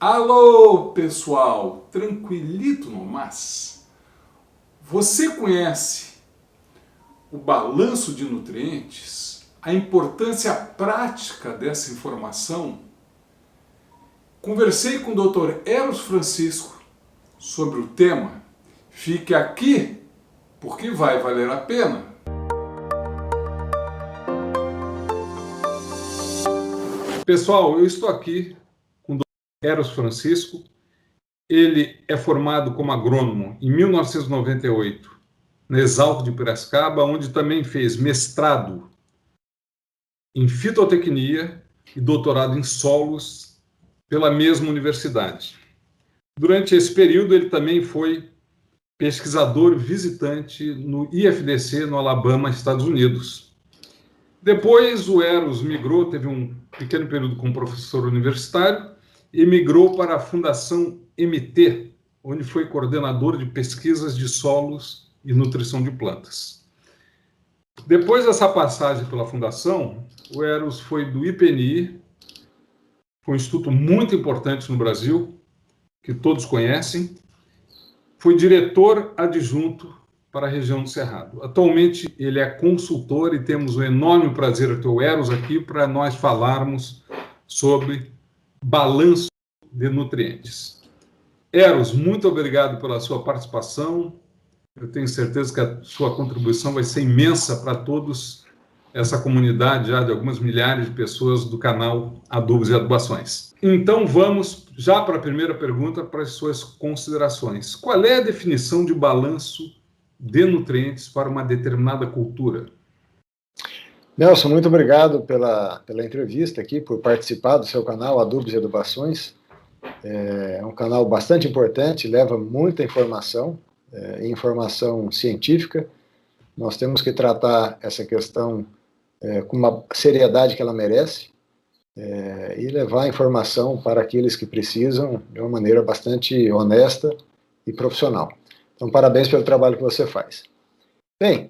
Alô, pessoal, tranquilito no mas? Você conhece o balanço de nutrientes? A importância prática dessa informação? Conversei com o Dr. Eros Francisco sobre o tema. Fique aqui, porque vai valer a pena. Pessoal, eu estou aqui com o Dr. Eros Francisco. Ele é formado como agrônomo em 1998, na Exalc de Piracicaba, onde também fez mestrado em fitotecnia e doutorado em solos pela mesma universidade. Durante esse período, ele também foi pesquisador visitante no IFDC, no Alabama, Estados Unidos. Depois, o Eros migrou, teve um pequeno período como professor universitário, e migrou para a Fundação MT, onde foi coordenador de pesquisas de solos e nutrição de plantas. Depois dessa passagem pela Fundação, o Eros foi do IPNI, foi um instituto muito importante no Brasil, que todos conhecem, foi diretor adjunto para a região do Cerrado. Atualmente, ele é consultor e temos o enorme prazer de ter o Eros aqui para nós falarmos sobre balanço de nutrientes. Eros, muito obrigado pela sua participação. Eu tenho certeza que a sua contribuição vai ser imensa para todos essa comunidade já de algumas milhares de pessoas do canal Adubos e Adubações. Então vamos já para a primeira pergunta, para as suas considerações. Qual é a definição de balanço de nutrientes para uma determinada cultura? Nelson, muito obrigado pela entrevista aqui, por participar do seu canal Adubos e Adubações. É um canal bastante importante, leva muita informação, informação científica. Nós temos que tratar essa questão com uma seriedade que ela merece e levar a informação para aqueles que precisam de uma maneira bastante honesta e profissional. Então, parabéns pelo trabalho que você faz. Bem,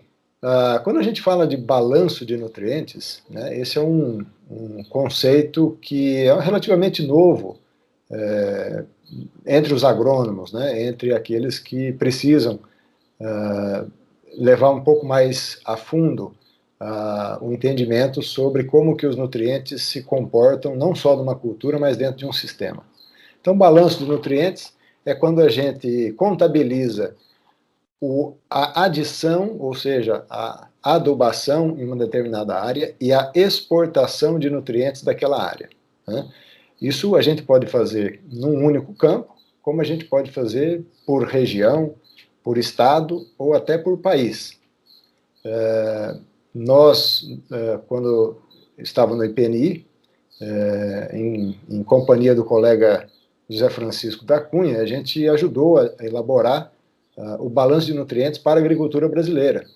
quando a gente fala de balanço de nutrientes, né, esse é um conceito que é relativamente novo entre os agrônomos, né, entre aqueles que precisam levar um pouco mais a fundo o entendimento sobre como que os nutrientes se comportam, não só numa cultura, mas dentro de um sistema. Então, balanço de nutrientes é quando a gente contabiliza a adição, ou seja, a adubação em uma determinada área e a exportação de nutrientes daquela área, né? Isso a gente pode fazer num único campo, como a gente pode fazer por região, por estado ou até por país. Nós, quando estava no IPNI, em companhia do colega José Francisco da Cunha, a gente ajudou a elaborar o balanço de nutrientes para a agricultura brasileira.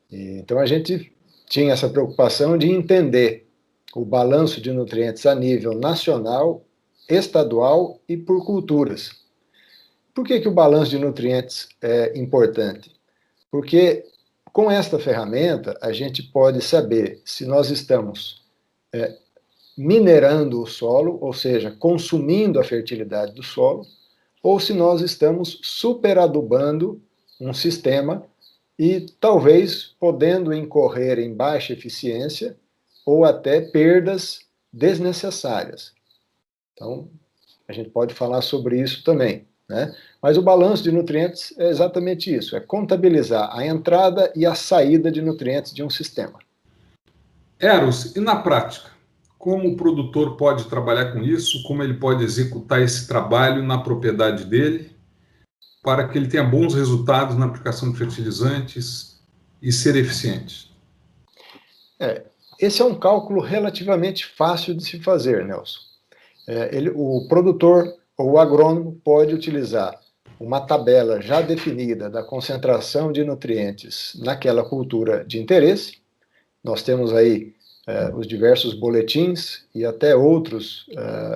Então, a gente tinha essa preocupação de entender o balanço de nutrientes a nível nacional, estadual e por culturas. Por que o balanço de nutrientes é importante? Porque com esta ferramenta, a gente pode saber se nós estamos minerando o solo, ou seja, consumindo a fertilidade do solo, ou se nós estamos superadubando um sistema e talvez podendo incorrer em baixa eficiência ou até perdas desnecessárias. Então, a gente pode falar sobre isso também, né? Mas o balanço de nutrientes é exatamente isso, é contabilizar a entrada e a saída de nutrientes de um sistema. Eros, e na prática? Como o produtor pode trabalhar com isso? Como ele pode executar esse trabalho na propriedade dele para que ele tenha bons resultados na aplicação de fertilizantes e ser eficiente? Esse é um cálculo relativamente fácil de se fazer, Nelson. O produtor ou o agrônomo pode utilizar uma tabela já definida da concentração de nutrientes naquela cultura de interesse. Nós temos aí os diversos boletins e até outros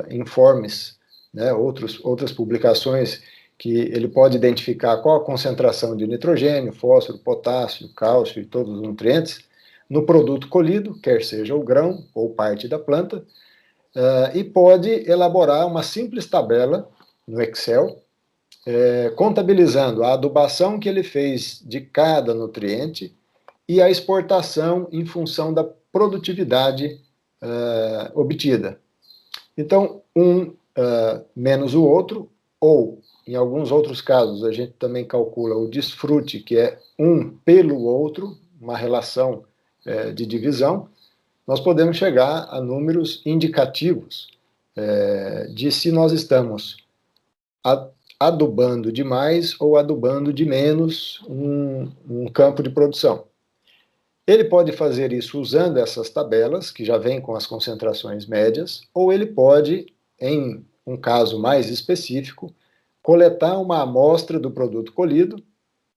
informes, né, outras publicações que ele pode identificar qual a concentração de nitrogênio, fósforo, potássio, cálcio e todos os nutrientes no produto colhido, quer seja o grão ou parte da planta, e pode elaborar uma simples tabela no Excel, contabilizando a adubação que ele fez de cada nutriente e a exportação em função da produtividade obtida. Então, um menos o outro, ou, em alguns outros casos, a gente também calcula o desfrute, que é um pelo outro, uma relação de divisão, nós podemos chegar a números indicativos de se nós estamos adubando de mais ou adubando de menos um campo de produção. Ele pode fazer isso usando essas tabelas, que já vêm com as concentrações médias, ou ele pode, em um caso mais específico, coletar uma amostra do produto colhido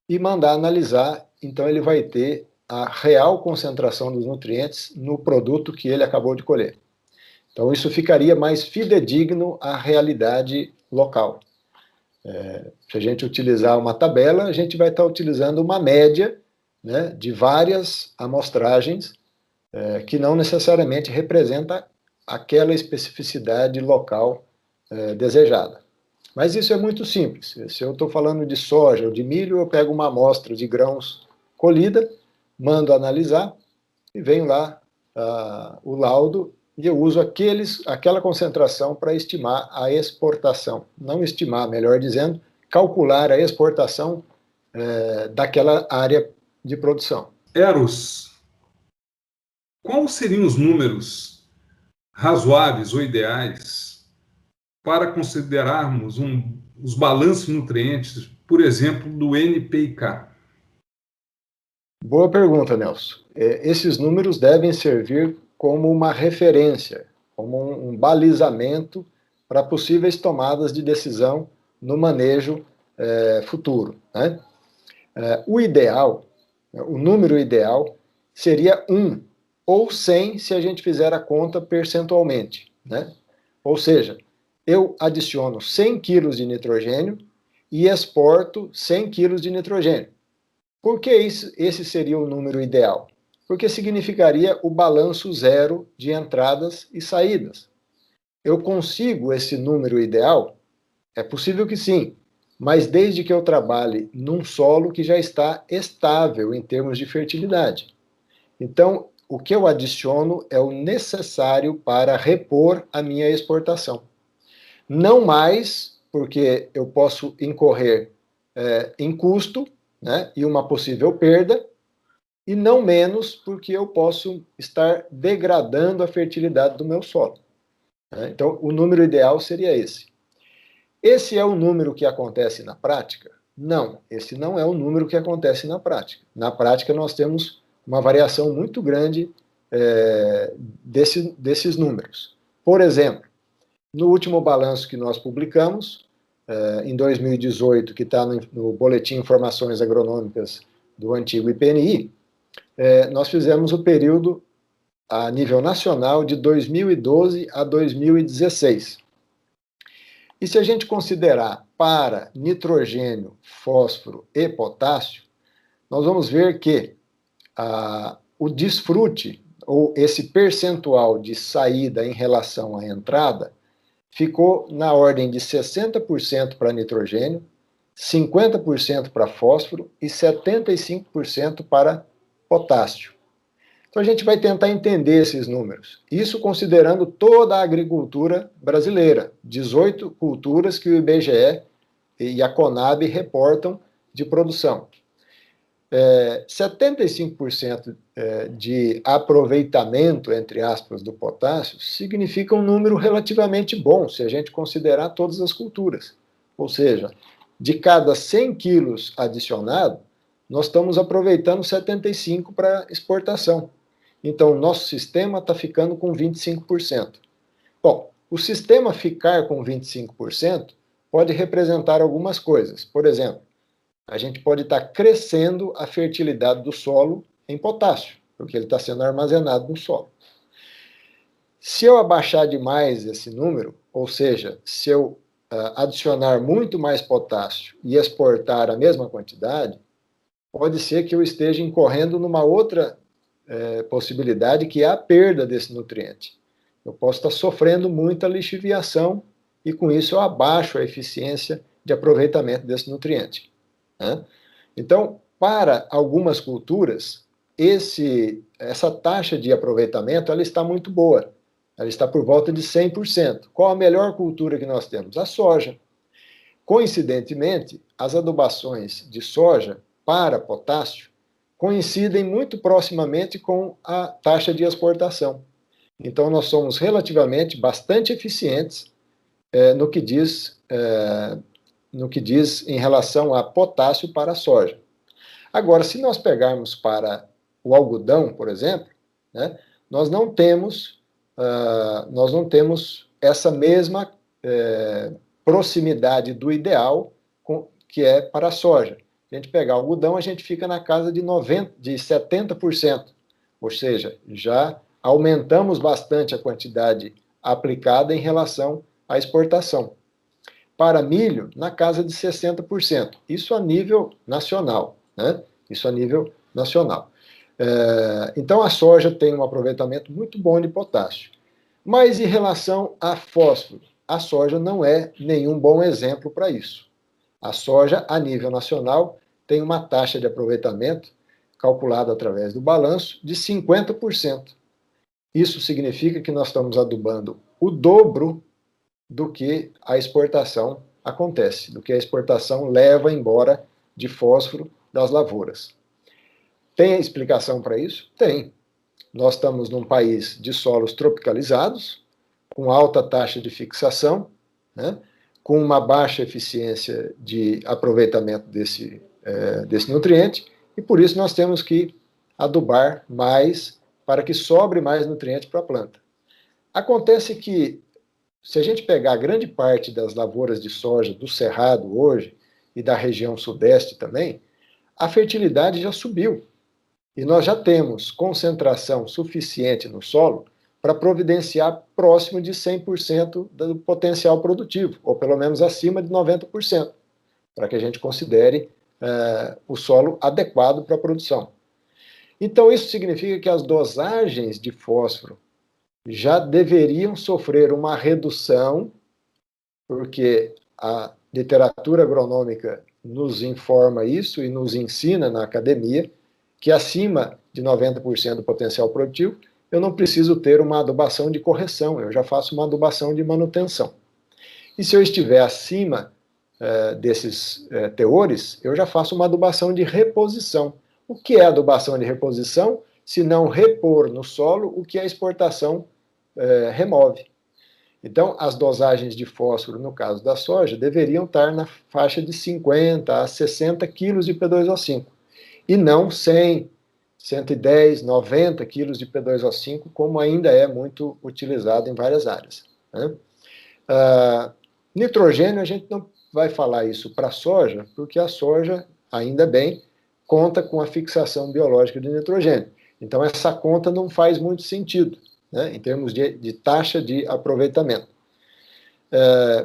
e mandar analisar. Então, ele vai ter a real concentração dos nutrientes no produto que ele acabou de colher. Então, isso ficaria mais fidedigno à realidade local. Se a gente utilizar uma tabela, a gente vai estar utilizando uma média, né, de várias amostragens, que não necessariamente representa aquela especificidade local desejada. Mas isso é muito simples. Se eu estou falando de soja ou de milho, eu pego uma amostra de grãos colhida, mando analisar e venho lá o laudo e eu uso aquela concentração para estimar a exportação. Não estimar, melhor dizendo, calcular a exportação daquela área de produção. Eros, quais seriam os números razoáveis ou ideais para considerarmos os balanços nutrientes, por exemplo, do NPK? Boa pergunta, Nelson. Esses números devem servir como uma referência, como um balizamento para possíveis tomadas de decisão no manejo futuro, né? O ideal, o número ideal, seria 1 ou 100 se a gente fizer a conta percentualmente, né? Ou seja, eu adiciono 100 quilos de nitrogênio e exporto 100 quilos de nitrogênio. Por que esse seria o número ideal? Porque significaria o balanço zero de entradas e saídas. Eu consigo esse número ideal? É possível que sim, mas desde que eu trabalhe num solo que já está estável em termos de fertilidade. Então, o que eu adiciono é o necessário para repor a minha exportação. Não mais, porque eu posso incorrer em custo, né, e uma possível perda, e não menos, porque eu posso estar degradando a fertilidade do meu solo. Né? Então, o número ideal seria esse. Esse é o número que acontece na prática? Não, esse não é o número que acontece na prática. Na prática, nós temos uma variação muito grande desses números. Por exemplo, no último balanço que nós publicamos, em 2018, que está no Boletim Informações Agronômicas do antigo IPNI, nós fizemos o período a nível nacional de 2012 a 2016. E se a gente considerar para nitrogênio, fósforo e potássio, nós vamos ver que o desfrute, ou esse percentual de saída em relação à entrada, ficou na ordem de 60% para nitrogênio, 50% para fósforo e 75% para potássio. Então a gente vai tentar entender esses números. Isso considerando toda a agricultura brasileira, 18 culturas que o IBGE e a Conab reportam de produção. 75% de aproveitamento, entre aspas, do potássio, significa um número relativamente bom, se a gente considerar todas as culturas. Ou seja, de cada 100 quilos adicionado, nós estamos aproveitando 75 para exportação. Então, o nosso sistema está ficando com 25%. Bom, o sistema ficar com 25% pode representar algumas coisas. Por exemplo, a gente pode estar crescendo a fertilidade do solo em potássio, porque ele está sendo armazenado no solo. Se eu abaixar demais esse número, ou seja, se eu adicionar muito mais potássio e exportar a mesma quantidade, pode ser que eu esteja incorrendo numa outra possibilidade, que é a perda desse nutriente. eu posso estar sofrendo muita lixiviação e, com isso, eu abaixo a eficiência de aproveitamento desse nutriente, né? Então, para algumas culturas, essa taxa de aproveitamento ela está muito boa. Ela está por volta de 100%. Qual a melhor cultura que nós temos? A soja. Coincidentemente, as adubações de soja para potássio coincidem muito proximamente com a taxa de exportação. Então, nós somos relativamente bastante eficientes no que diz em relação a potássio para a soja. Agora, se nós pegarmos para o algodão, por exemplo, né, nós não temos essa mesma proximidade do ideal que é para a soja. A gente pegar algodão, a gente fica na casa de 70%, ou seja, já aumentamos bastante a quantidade aplicada em relação à exportação. Para milho, na casa de 60%. Isso a nível nacional, né? Isso a nível nacional. Então, a soja tem um aproveitamento muito bom de potássio. Mas, em relação a fósforo, a soja não é nenhum bom exemplo para isso. A soja, a nível nacional, tem uma taxa de aproveitamento, calculada através do balanço, de 50%. Isso significa que nós estamos adubando o dobro do que a exportação acontece, do que a exportação leva embora de fósforo das lavouras. Tem explicação para isso? Tem. Nós estamos num país de solos tropicalizados, com alta taxa de fixação, né, com uma baixa eficiência de aproveitamento desse nutriente, e por isso nós temos que adubar mais para que sobre mais nutriente para a planta. Acontece que, se a gente pegar grande parte das lavouras de soja do Cerrado hoje, e da região sudeste também, a fertilidade já subiu. E nós já temos concentração suficiente no solo para providenciar próximo de 100% do potencial produtivo, ou pelo menos acima de 90%, para que a gente considere o solo adequado para a produção. Então, isso significa que as dosagens de fósforo já deveriam sofrer uma redução, porque a literatura agronômica nos informa isso e nos ensina na academia, que acima de 90% do potencial produtivo, eu não preciso ter uma adubação de correção, eu já faço uma adubação de manutenção. E se eu estiver acima desses teores, eu já faço uma adubação de reposição. O que é adubação de reposição? Se não repor no solo o que a exportação remove. Então, as dosagens de fósforo, no caso da soja, deveriam estar na faixa de 50 a 60 quilos de P2O5, e não 100, 110, 90 quilos de P2O5, como ainda é muito utilizado em várias áreas, né? Nitrogênio, a gente não vai falar isso para a soja, porque a soja, ainda bem, conta com a fixação biológica de nitrogênio. Então, essa conta não faz muito sentido, né, em termos de taxa de aproveitamento.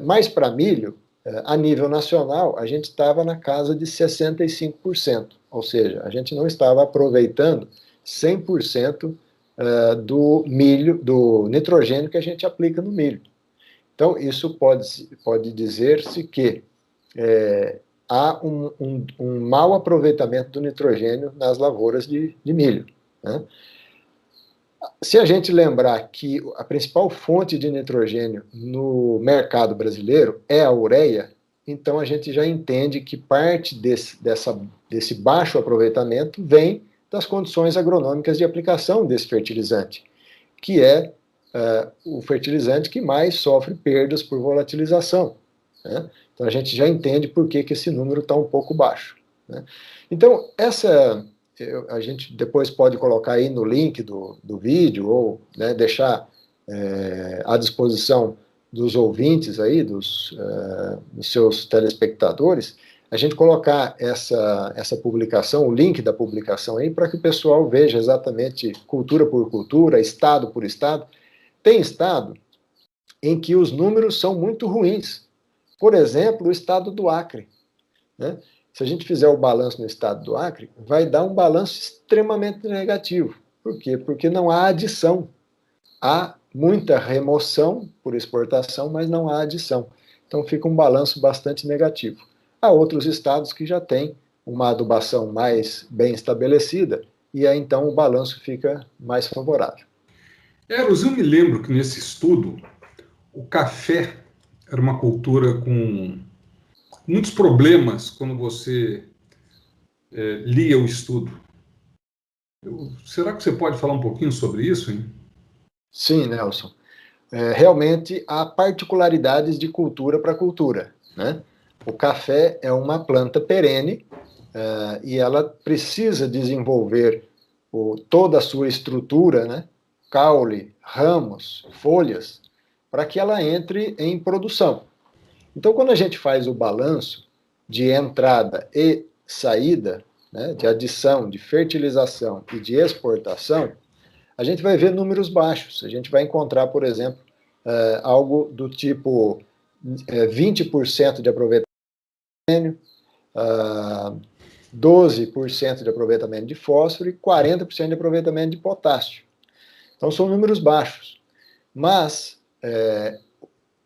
Mas para milho, a nível nacional, a gente estava na casa de 65%, ou seja, a gente não estava aproveitando 100% do milho, do nitrogênio que a gente aplica no milho. Então, isso pode dizer-se que há um mau aproveitamento do nitrogênio nas lavouras de milho, né? Se a gente lembrar que a principal fonte de nitrogênio no mercado brasileiro é a ureia, então a gente já entende que parte desse baixo aproveitamento vem das condições agronômicas de aplicação desse fertilizante, que é o fertilizante que mais sofre perdas por volatilização, né? Então a gente já entende por que esse número está um pouco baixo, né? Então, a gente depois pode colocar aí no link do vídeo, ou, né, deixar à disposição dos ouvintes aí, dos seus telespectadores, a gente colocar essa publicação, o link da publicação aí, para que o pessoal veja exatamente cultura por cultura, estado por estado. Tem estado em que os números são muito ruins. Por exemplo, o estado do Acre, né? Se a gente fizer o balanço no estado do Acre, vai dar um balanço extremamente negativo. Por quê? Porque não há adição. Há muita remoção por exportação, mas não há adição. Então fica um balanço bastante negativo. Há outros estados que já têm uma adubação mais bem estabelecida, e aí então o balanço fica mais favorável. Eros, eu me lembro que nesse estudo o café era uma cultura com muitos problemas quando você lia o estudo. Será que você pode falar um pouquinho sobre isso, hein? Sim, Nelson. Realmente há particularidades de cultura para cultura, né? O café é uma planta perene e ela precisa desenvolver toda a sua estrutura, né? Caule, ramos, folhas, para que ela entre em produção. Então, quando a gente faz o balanço de entrada e saída, né, de adição, de fertilização e de exportação, a gente vai ver números baixos. A gente vai encontrar, por exemplo, algo do tipo 20% de aproveitamento, 12% de aproveitamento de fósforo e 40% de aproveitamento de potássio. Então, são números baixos. Mas,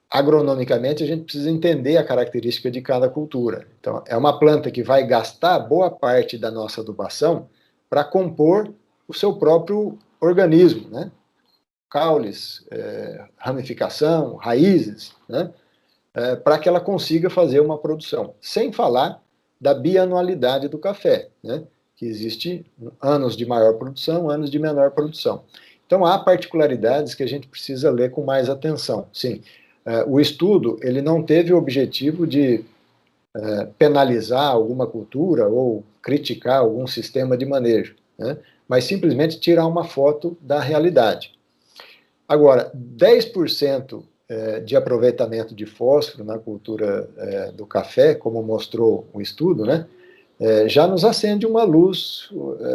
agronomicamente, a gente precisa entender a característica de cada cultura. Então, é uma planta que vai gastar boa parte da nossa adubação para compor o seu próprio organismo, né? Caules, ramificação, raízes, né? Para que ela consiga fazer uma produção. Sem falar da bianualidade do café, né? Que existe anos de maior produção, anos de menor produção. Então, há particularidades que a gente precisa ler com mais atenção. Sim, o estudo ele não teve o objetivo de penalizar alguma cultura ou criticar algum sistema de manejo, né? Mas simplesmente tirar uma foto da realidade. Agora, 10% de aproveitamento de fósforo na cultura do café, como mostrou o estudo, né, já nos acende uma luz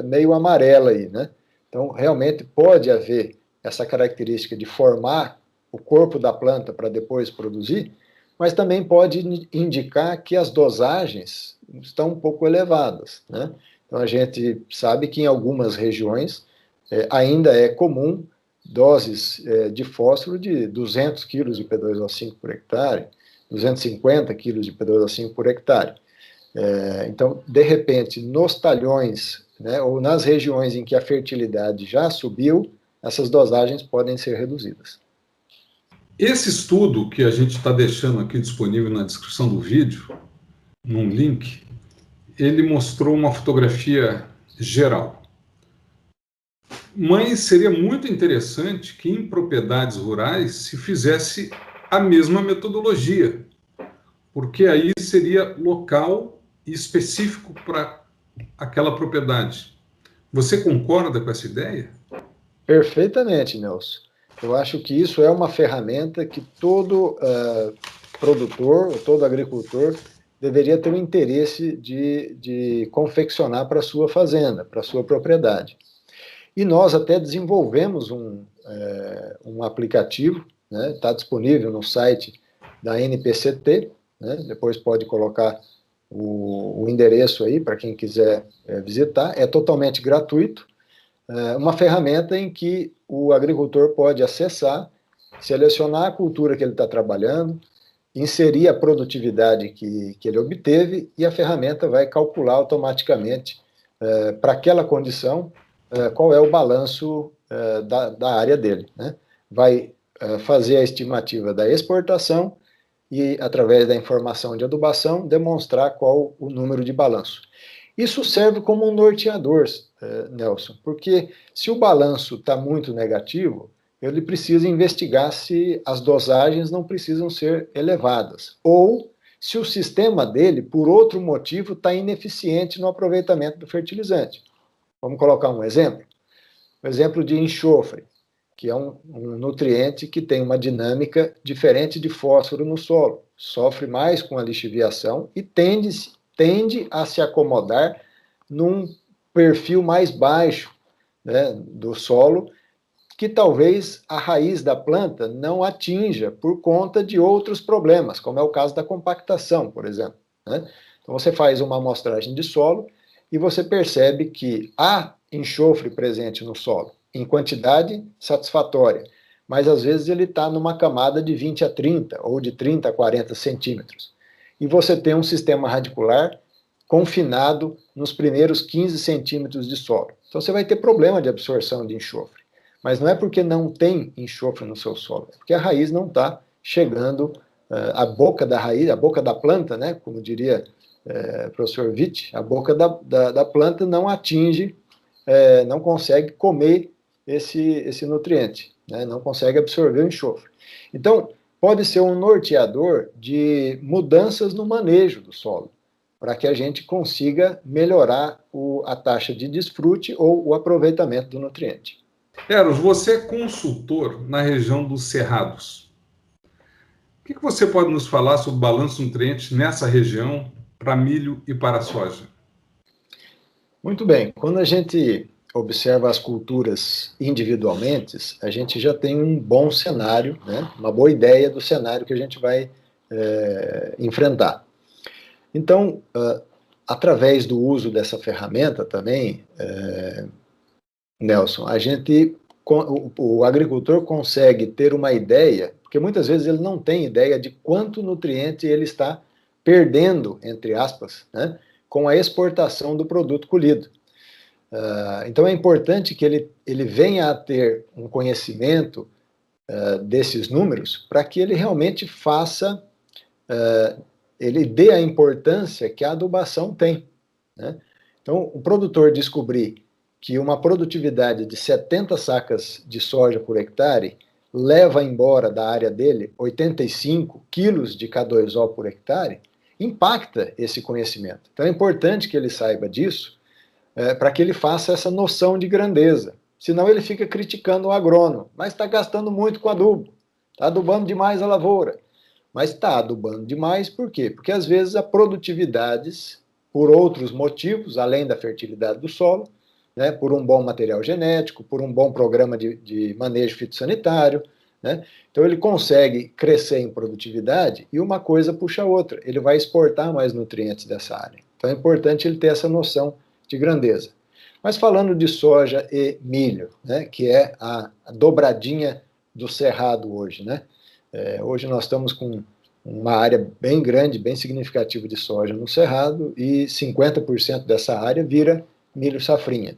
meio amarela aí, né? Então, realmente pode haver essa característica de formar o corpo da planta para depois produzir, mas também pode indicar que as dosagens estão um pouco elevadas, né? Então, a gente sabe que em algumas regiões ainda é comum doses de fósforo de 200 quilos de P2O5 por hectare, 250 quilos de P2O5 por hectare. Então, de repente, nos talhões, né, ou nas regiões em que a fertilidade já subiu, essas dosagens podem ser reduzidas. Esse estudo que a gente está deixando aqui disponível na descrição do vídeo, num link, ele mostrou uma fotografia geral. Mas seria muito interessante que em propriedades rurais se fizesse a mesma metodologia, porque aí seria local e específico para aquela propriedade. Você concorda com essa ideia? Perfeitamente, Nelson. Eu acho que isso é uma ferramenta que todo produtor, todo agricultor, deveria ter o interesse de confeccionar para a sua fazenda, para a sua propriedade. E nós até desenvolvemos um aplicativo, né, está disponível no site da NPCT, né, depois pode colocar o endereço aí para quem quiser visitar, é totalmente gratuito, uma ferramenta em que o agricultor pode acessar, selecionar a cultura que ele está trabalhando, inserir a produtividade que ele obteve e a ferramenta vai calcular automaticamente para aquela condição qual é o balanço da área dele, né? Vai fazer a estimativa da exportação e, através da informação de adubação, demonstrar qual o número de balanço. Isso serve como um norteador, Nelson, porque se o balanço está muito negativo, ele precisa investigar se as dosagens não precisam ser elevadas, ou se o sistema dele, por outro motivo, está ineficiente no aproveitamento do fertilizante. Vamos colocar um exemplo? O exemplo de enxofre, que é um nutriente que tem uma dinâmica diferente de fósforo no solo. Sofre mais com a lixiviação e tende a se acomodar num perfil mais baixo, né, do solo, que talvez a raiz da planta não atinja por conta de outros problemas, como é o caso da compactação, por exemplo, né? Então você faz uma amostragem de solo e você percebe que há enxofre presente no solo, em quantidade satisfatória, mas às vezes ele está numa camada de 20 a 30, ou de 30 a 40 centímetros. E você tem um sistema radicular confinado nos primeiros 15 centímetros de solo. Então você vai ter problema de absorção de enxofre. Mas não é porque não tem enxofre no seu solo, é porque a raiz não está chegando, a boca da raiz, a boca da planta, né, como diria o professor Witt, a boca da planta não atinge, não consegue comer esse nutriente, né, não consegue absorver o enxofre. Então, pode ser um norteador de mudanças no manejo do solo, para que a gente consiga melhorar a taxa de desfrute ou o aproveitamento do nutriente. Eros, você é consultor na região dos Cerrados. O que você pode nos falar sobre o balanço nutrientes nessa região para milho e para soja? Muito bem. Quando a gente observa as culturas individualmente, a gente já tem um bom cenário, né? Uma boa ideia do cenário que a gente vai enfrentar. Então, através do uso dessa ferramenta também, Nelson, o agricultor consegue ter uma ideia, porque muitas vezes ele não tem ideia de quanto nutriente ele está perdendo, entre aspas, né, com a exportação do produto colhido. Então é importante que ele venha a ter um conhecimento desses números para que ele realmente faça, ele dê a importância que a adubação tem, né? Então, o produtor descobrir que uma produtividade de 70 sacas de soja por hectare leva embora da área dele 85 quilos de K2O por hectare, impacta esse conhecimento. Então é importante que ele saiba disso, para que ele faça essa noção de grandeza. Senão ele fica criticando o agrônomo, mas está gastando muito com adubo, está adubando demais a lavoura. Mas está adubando demais por quê? Porque às vezes a produtividade, por outros motivos, além da fertilidade do solo, né, por um bom material genético, por um bom programa de manejo fitossanitário, né, então ele consegue crescer em produtividade e uma coisa puxa a outra, ele vai exportar mais nutrientes dessa área. Então é importante ele ter essa noção de grandeza. Mas falando de soja e milho, né, que é a dobradinha do cerrado hoje, né? Hoje nós estamos com uma área bem grande, bem significativa de soja no cerrado e 50% dessa área vira milho safrinha.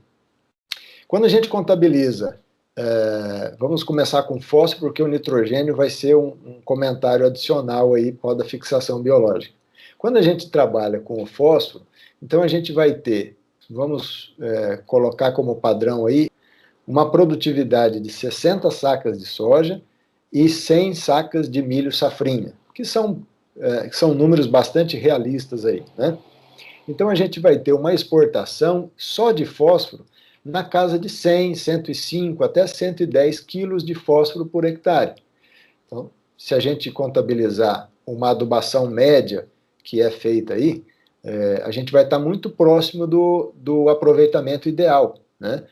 Quando a gente contabiliza, vamos começar com fósforo, porque o nitrogênio vai ser um comentário adicional aí para a fixação biológica. Quando a gente trabalha com o fósforo, então a gente vai ter, vamos colocar como padrão aí, uma produtividade de 60 sacas de soja e 100 sacas de milho safrinha, que são números bastante realistas aí, né? Então a gente vai ter uma exportação só de fósforo na casa de 100, 105 até 110 quilos de fósforo por hectare. Então, se a gente contabilizar uma adubação média que é feita aí, a gente vai estar muito próximo do aproveitamento ideal, né?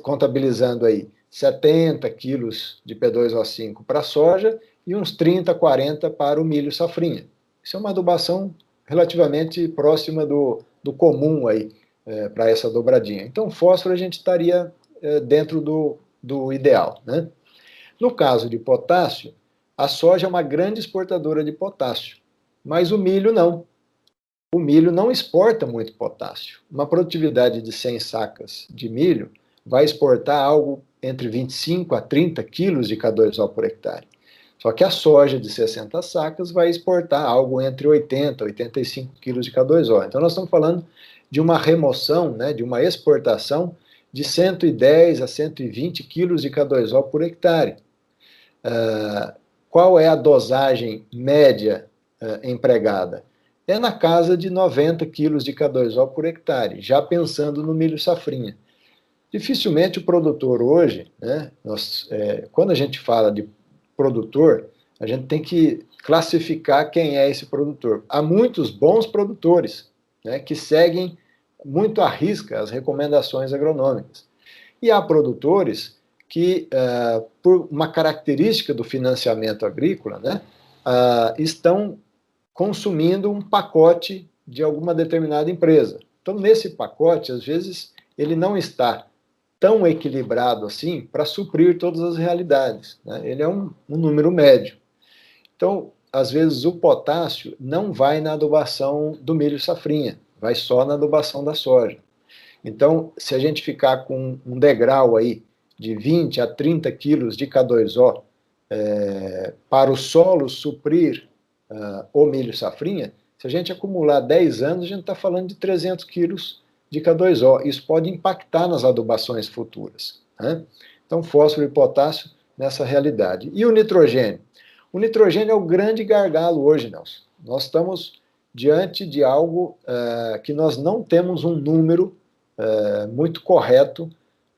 Contabilizando aí 70 quilos de P2O5 para a soja e uns 30, 40 para o milho safrinha. Isso é uma adubação relativamente próxima do comum aí, para essa dobradinha. Então, fósforo a gente estaria dentro do ideal, né? No caso de potássio, a soja é uma grande exportadora de potássio, mas o milho não. O milho não exporta muito potássio. Uma produtividade de 100 sacas de milho vai exportar algo entre 25 a 30 quilos de K2O por hectare. Só que a soja de 60 sacas vai exportar algo entre 80 a 85 quilos de K2O. Então nós estamos falando de uma remoção, né, de uma exportação de 110 a 120 quilos de K2O por hectare. Qual é a dosagem média empregada? É na casa de 90 quilos de K2O por hectare, já pensando no milho safrinha. Dificilmente o produtor hoje, né, quando a gente fala de produtor, a gente tem que classificar quem é esse produtor. Há muitos bons produtores, né, que seguem muito à risca as recomendações agronômicas. E há produtores que, por uma característica do financiamento agrícola, né, estão consumindo um pacote de alguma determinada empresa. Então, nesse pacote, às vezes, ele não está tão equilibrado assim para suprir todas as realidades, né? Ele é um número médio. Então, às vezes, o potássio não vai na adubação do milho safrinha, vai só na adubação da soja. Então, se a gente ficar com um degrau aí de 20 a 30 quilos de K2O para o solo suprir o milho safrinha, se a gente acumular 10 anos, a gente está falando de 300 quilos de K2O. Isso pode impactar nas adubações futuras, né? Então, fósforo e potássio nessa realidade. E o nitrogênio? O nitrogênio é o grande gargalo hoje, Nelson. Nós estamos diante de algo que nós não temos um número muito correto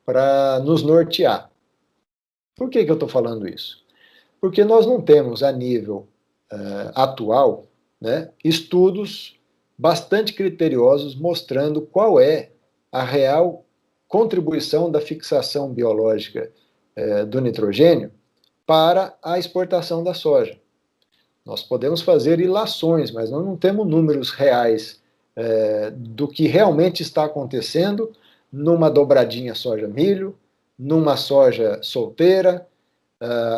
para nos nortear. Por que eu estou falando isso? Porque nós não temos, a nível atual, né, estudos bastante criteriosos mostrando qual é a real contribuição da fixação biológica do nitrogênio para a exportação da soja. Nós podemos fazer ilações, mas nós não temos números reais do que realmente está acontecendo numa dobradinha soja-milho, numa soja solteira,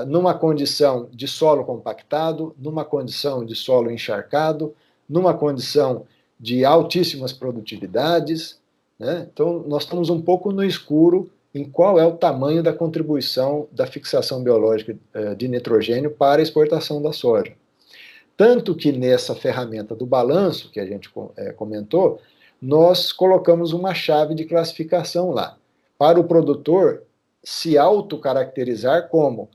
numa condição de solo compactado, numa condição de solo encharcado, numa condição de altíssimas produtividades, né? Então, nós estamos um pouco no escuro em qual é o tamanho da contribuição da fixação biológica de nitrogênio para a exportação da soja. Tanto que nessa ferramenta do balanço, que a gente comentou, nós colocamos uma chave de classificação lá, para o produtor se autocaracterizar como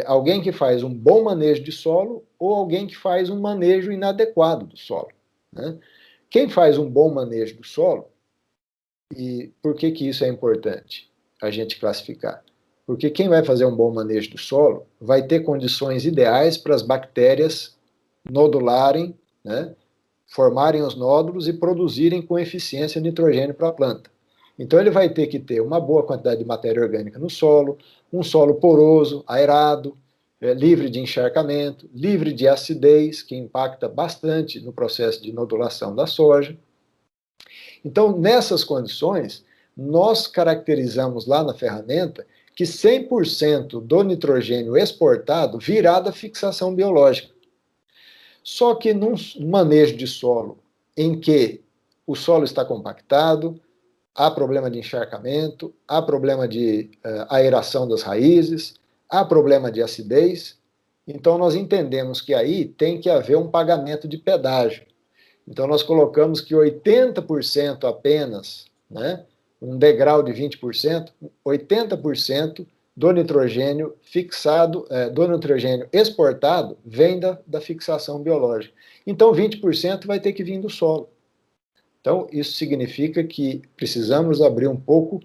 alguém que faz um bom manejo de solo ou alguém que faz um manejo inadequado do solo, né? Quem faz um bom manejo do solo, e por que isso é importante a gente classificar? Porque quem vai fazer um bom manejo do solo vai ter condições ideais para as bactérias nodularem, né, formarem os nódulos e produzirem com eficiência nitrogênio para a planta. Então ele vai ter que ter uma boa quantidade de matéria orgânica no solo, um solo poroso, aerado, livre de encharcamento, livre de acidez, que impacta bastante no processo de nodulação da soja. Então, nessas condições, nós caracterizamos lá na ferramenta que 100% do nitrogênio exportado virá da fixação biológica. Só que num manejo de solo em que o solo está compactado, há problema de encharcamento, há problema de aeração das raízes, há problema de acidez, então nós entendemos que aí tem que haver um pagamento de pedágio. Então nós colocamos que 80% apenas, né, um degrau de 20%, 80% do nitrogênio fixado, do nitrogênio exportado, vem da fixação biológica. Então 20% vai ter que vir do solo. Então isso significa que precisamos abrir um pouco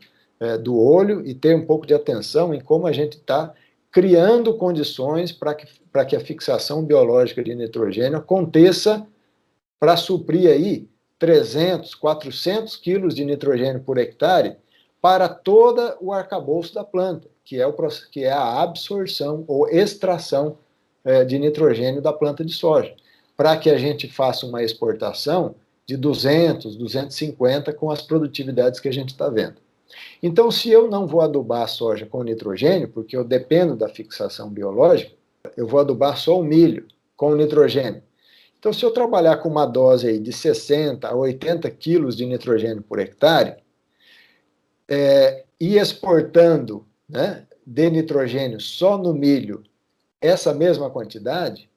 do olho e ter um pouco de atenção em como a gente está criando condições para que a fixação biológica de nitrogênio aconteça para suprir aí 300, 400 quilos de nitrogênio por hectare para todo o arcabouço da planta, que é a absorção ou extração de nitrogênio da planta de soja, para que a gente faça uma exportação de 200, 250 com as produtividades que a gente está vendo. Então, se eu não vou adubar a soja com nitrogênio, porque eu dependo da fixação biológica, eu vou adubar só o milho com nitrogênio. Então, se eu trabalhar com uma dose aí de 60 a 80 quilos de nitrogênio por hectare, e exportando, né, de nitrogênio só no milho essa mesma quantidade,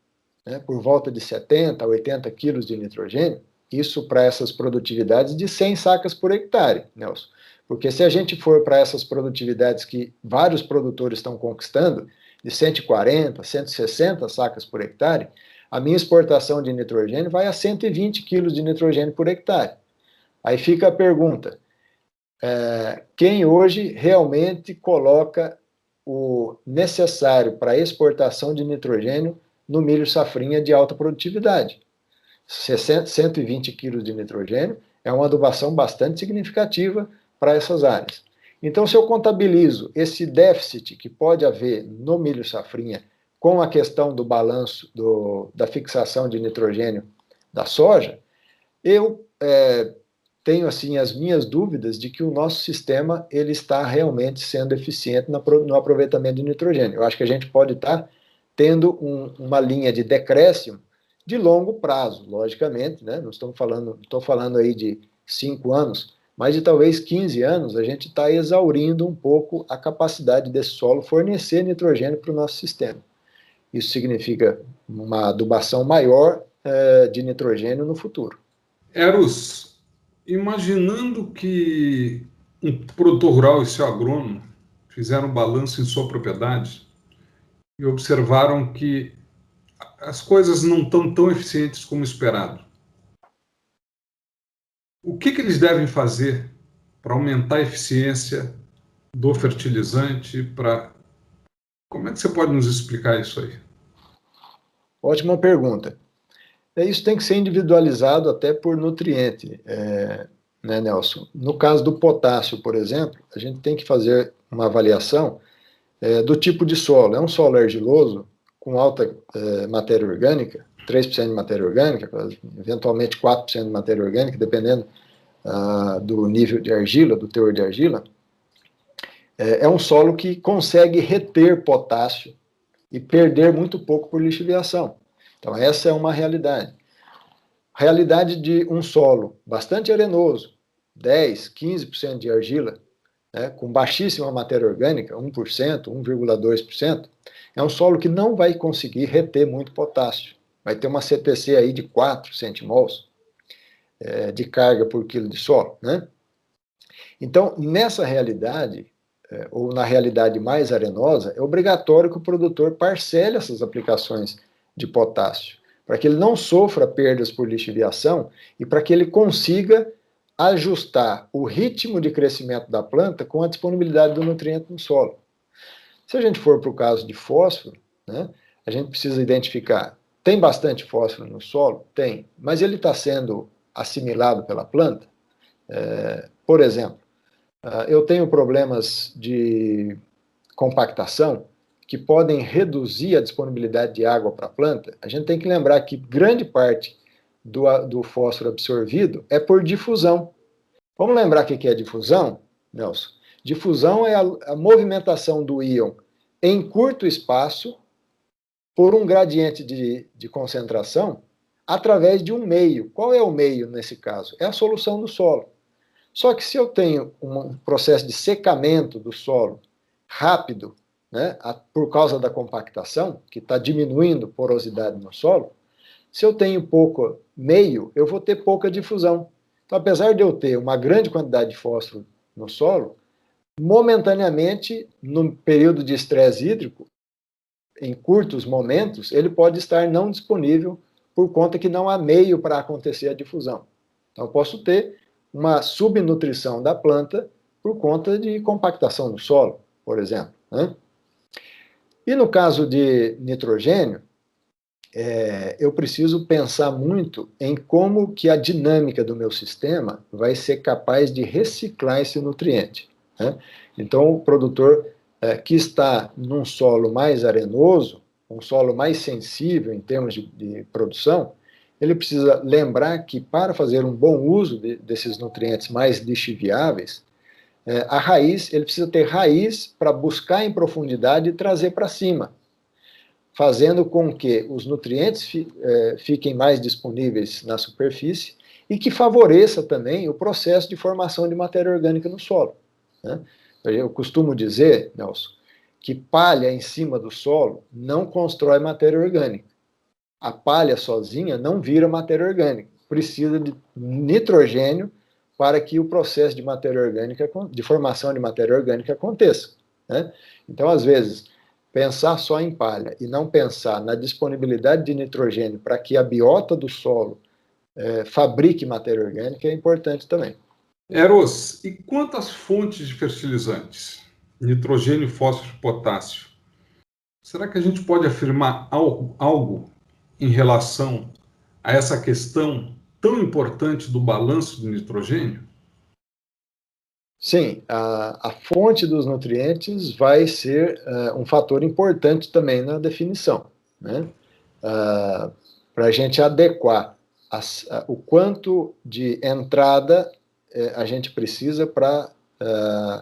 né, por volta de 70 a 80 quilos de nitrogênio, isso para essas produtividades de 100 sacas por hectare, Nelson. Porque se a gente for para essas produtividades que vários produtores estão conquistando, de 140, 160 sacas por hectare, a minha exportação de nitrogênio vai a 120 quilos de nitrogênio por hectare. Aí fica a pergunta, quem hoje realmente coloca o necessário para a exportação de nitrogênio no milho safrinha de alta produtividade? 120 quilos de nitrogênio é uma adubação bastante significativa para essas áreas. Então, se eu contabilizo esse déficit que pode haver no milho safrinha com a questão do balanço da fixação de nitrogênio da soja, eu tenho assim as minhas dúvidas de que o nosso sistema ele está realmente sendo eficiente no aproveitamento de nitrogênio. Eu acho que a gente pode estar tendo uma linha de decréscimo de longo prazo, logicamente, né? Não estou falando aí de 5 anos, mas de talvez 15 anos, a gente está exaurindo um pouco a capacidade desse solo fornecer nitrogênio para o nosso sistema. Isso significa uma adubação maior de nitrogênio no futuro. Eros, imaginando que um produtor rural e seu agrônomo fizeram um balanço em sua propriedade e observaram que as coisas não estão tão eficientes como esperado, o que eles devem fazer para aumentar a eficiência do fertilizante? Como é que você pode nos explicar isso aí? Ótima pergunta. Isso tem que ser individualizado até por nutriente, né, Nelson? No caso do potássio, por exemplo, a gente tem que fazer uma avaliação do tipo de solo. É um solo argiloso, com alta matéria orgânica, 3% de matéria orgânica, eventualmente 4% de matéria orgânica, dependendo do nível de argila, do teor de argila. É um solo que consegue reter potássio e perder muito pouco por lixiviação. Então, essa é uma realidade. Realidade de um solo bastante arenoso, 10, 15% de argila, né, com baixíssima matéria orgânica, 1%, 1,2%, é um solo que não vai conseguir reter muito potássio. Vai ter uma CTC aí de 4 centimols de carga por quilo de solo, né? Então, nessa realidade, ou na realidade mais arenosa, é obrigatório que o produtor parcele essas aplicações de potássio, para que ele não sofra perdas por lixiviação e para que ele consiga ajustar o ritmo de crescimento da planta com a disponibilidade do nutriente no solo. Se a gente for para o caso de fósforo, né, a gente precisa identificar, tem bastante fósforo no solo? Tem, mas ele está sendo assimilado pela planta? Por exemplo, eu tenho problemas de compactação que podem reduzir a disponibilidade de água para a planta. A gente tem que lembrar que grande parte do fósforo absorvido é por difusão. Vamos lembrar o que é difusão, Nelson? Difusão é a movimentação do íon em curto espaço por um gradiente de concentração através de um meio. Qual é o meio nesse caso? É a solução do solo. Só que se eu tenho um processo de secamento do solo rápido, né, por causa da compactação, que está diminuindo porosidade no solo, se eu tenho pouco meio, eu vou ter pouca difusão. Então, apesar de eu ter uma grande quantidade de fósforo no solo, momentaneamente, no período de estresse hídrico, em curtos momentos, ele pode estar não disponível por conta que não há meio para acontecer a difusão. Então, eu posso ter uma subnutrição da planta por conta de compactação do solo, por exemplo, né? E no caso de nitrogênio, eu preciso pensar muito em como que a dinâmica do meu sistema vai ser capaz de reciclar esse nutriente, né? Então, o produtor que está num solo mais arenoso, um solo mais sensível em termos de produção, ele precisa lembrar que para fazer um bom uso desses nutrientes mais lixiviáveis, a raiz, ele precisa ter raiz para buscar em profundidade e trazer para cima, fazendo com que os nutrientes fiquem mais disponíveis na superfície e que favoreça também o processo de formação de matéria orgânica no solo, né? Eu costumo dizer, Nelson, que palha em cima do solo não constrói matéria orgânica. A palha sozinha não vira matéria orgânica. Precisa de nitrogênio para que o processo de matéria orgânica, de formação de matéria orgânica aconteça, né? Então, às vezes, pensar só em palha e não pensar na disponibilidade de nitrogênio para que a biota do solo fabrique matéria orgânica é importante também. Eros, e quantas fontes de fertilizantes? Nitrogênio, fósforo e potássio. Será que a gente pode afirmar algo em relação a essa questão tão importante do balanço de nitrogênio? Sim, a fonte dos nutrientes vai ser um fator importante também na definição, né? Para a gente adequar o quanto de entrada a gente precisa para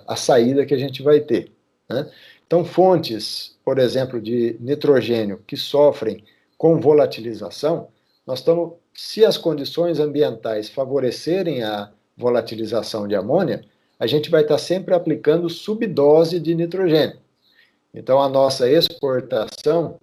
a saída que a gente vai ter, né? Então, fontes, por exemplo, de nitrogênio que sofrem com volatilização, nós estamos, se as condições ambientais favorecerem a volatilização de amônia, a gente vai estar sempre aplicando subdose de nitrogênio. Então, a nossa exportação,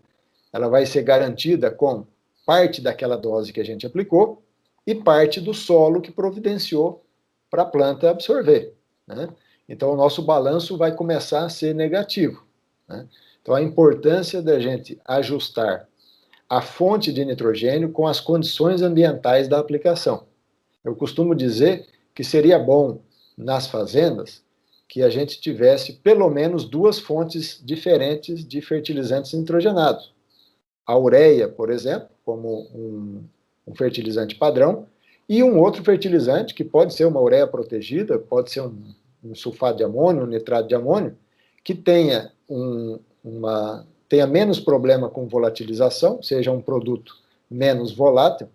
ela vai ser garantida com parte daquela dose que a gente aplicou e parte do solo que providenciou para a planta absorver, né? Então, o nosso balanço vai começar a ser negativo, né? Então, a importância da gente ajustar a fonte de nitrogênio com as condições ambientais da aplicação. Eu costumo dizer que seria bom, nas fazendas, que a gente tivesse pelo menos 2 fontes diferentes de fertilizantes nitrogenados. A ureia, por exemplo, como um fertilizante padrão, e um outro fertilizante, que pode ser uma ureia protegida, pode ser um sulfato de amônio, um nitrato de amônio, que tenha menos problema com volatilização, seja um produto menos volátil,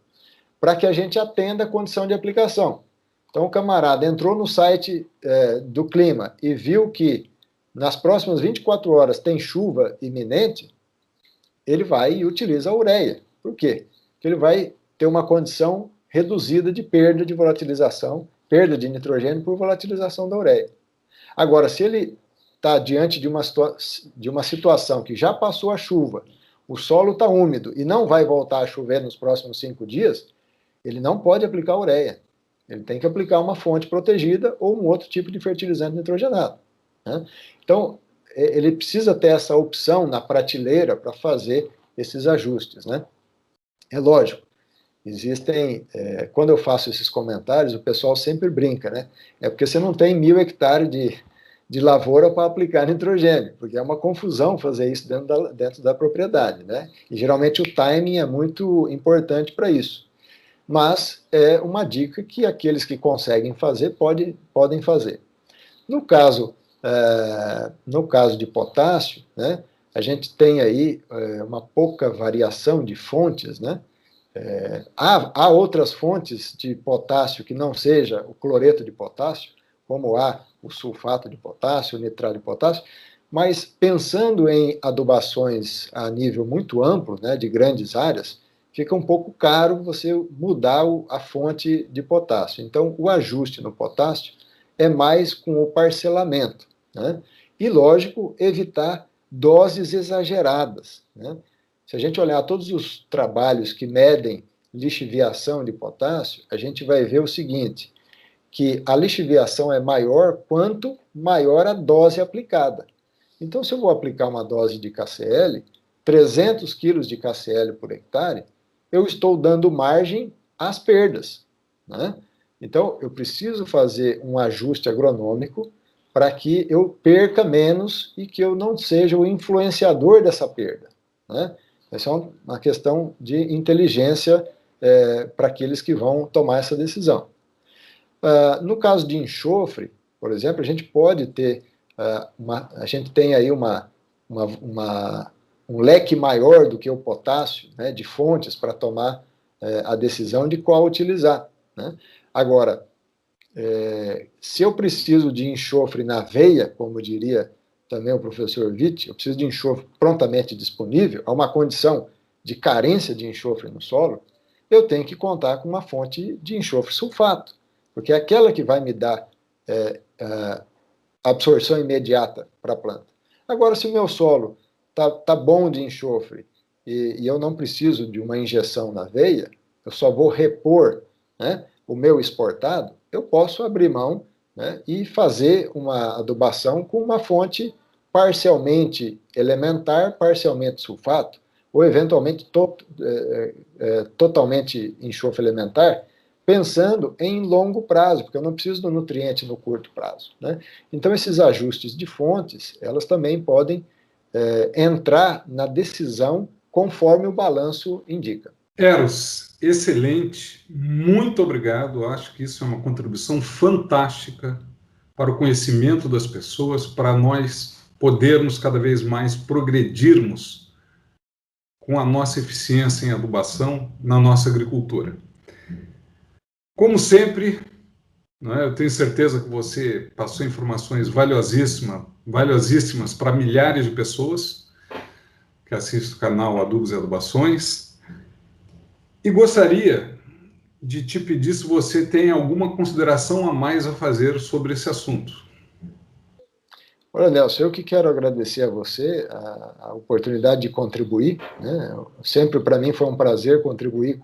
para que a gente atenda a condição de aplicação. Então, o camarada entrou no site do clima e viu que nas próximas 24 horas tem chuva iminente, ele vai e utiliza a ureia. Por quê? Porque ele vai ter uma condição reduzida de perda de volatilização, perda de nitrogênio por volatilização da ureia. Agora, se ele está diante de uma situação que já passou a chuva, o solo está úmido e não vai voltar a chover nos próximos 5 dias, ele não pode aplicar ureia. Ele tem que aplicar uma fonte protegida ou um outro tipo de fertilizante nitrogenado, né? Então, ele precisa ter essa opção na prateleira para fazer esses ajustes, né? É lógico, existem, quando eu faço esses comentários, o pessoal sempre brinca, né? É porque você não tem 1.000 hectares de lavoura para aplicar nitrogênio, porque é uma confusão fazer isso dentro da propriedade, né? E geralmente o timing é muito importante para isso. Mas é uma dica que aqueles que conseguem fazer podem fazer. No caso de potássio, né, a gente tem aí uma pouca variação de fontes, né? Há outras fontes de potássio que não seja o cloreto de potássio, como há o sulfato de potássio, o nitrato de potássio, mas pensando em adubações a nível muito amplo, né, de grandes áreas, fica um pouco caro você mudar a fonte de potássio. Então, o ajuste no potássio é mais com o parcelamento, né? E, lógico, evitar doses exageradas, né? Se a gente olhar todos os trabalhos que medem lixiviação de potássio, a gente vai ver o seguinte, que a lixiviação é maior quanto maior a dose aplicada. Então, se eu vou aplicar uma dose de KCl, 300 quilos de KCl por hectare, eu estou dando margem às perdas, né? Então, eu preciso fazer um ajuste agronômico para que eu perca menos e que eu não seja o influenciador dessa perda, né? Essa é uma questão de inteligência para aqueles que vão tomar essa decisão. No caso de enxofre, por exemplo, a gente pode ter, a gente tem aí um leque maior do que o potássio, né, de fontes para tomar a decisão de qual utilizar, né? Agora, se eu preciso de enxofre na veia, como diria também o professor Witt, eu preciso de enxofre prontamente disponível, a uma condição de carência de enxofre no solo, eu tenho que contar com uma fonte de enxofre sulfato, porque é aquela que vai me dar absorção imediata para a planta. Agora, se o meu solo tá bom de enxofre e eu não preciso de uma injeção na veia, eu só vou repor, né, o meu exportado, eu posso abrir mão, né, e fazer uma adubação com uma fonte parcialmente elementar, parcialmente sulfato, ou eventualmente totalmente enxofre elementar, pensando em longo prazo, porque eu não preciso do nutriente no curto prazo, né? Então, esses ajustes de fontes, elas também podem entrar na decisão conforme o balanço indica. Eros, excelente, muito obrigado. Acho que isso é uma contribuição fantástica para o conhecimento das pessoas, para nós podermos cada vez mais progredirmos com a nossa eficiência em adubação na nossa agricultura. Como sempre, não é? Eu tenho certeza que você passou informações valiosíssimas para milhares de pessoas que assistem o canal Adubos e Adubações. E gostaria de te pedir se você tem alguma consideração a mais a fazer sobre esse assunto. Olha, Nelson, eu que quero agradecer a você a oportunidade de contribuir, né? Sempre para mim foi um prazer contribuir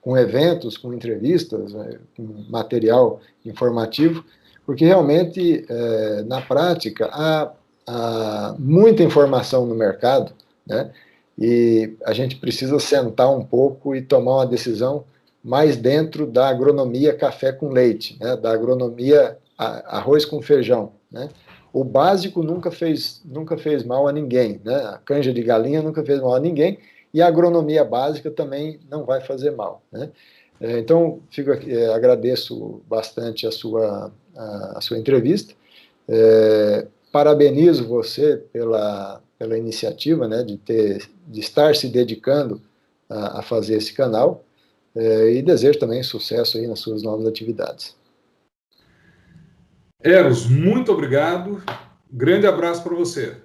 com eventos, com entrevistas, com material informativo, porque realmente, na prática, há muita informação no mercado, né? E a gente precisa sentar um pouco e tomar uma decisão mais dentro da agronomia café com leite, né? Da agronomia arroz com feijão, né? O básico nunca fez mal a ninguém, né? A canja de galinha nunca fez mal a ninguém, e a agronomia básica também não vai fazer mal, né? Então, agradeço bastante a sua entrevista. Parabenizo você pela iniciativa, né, de estar se dedicando a fazer esse canal, e desejo também sucesso aí nas suas novas atividades. Eros, muito obrigado. Grande abraço para você.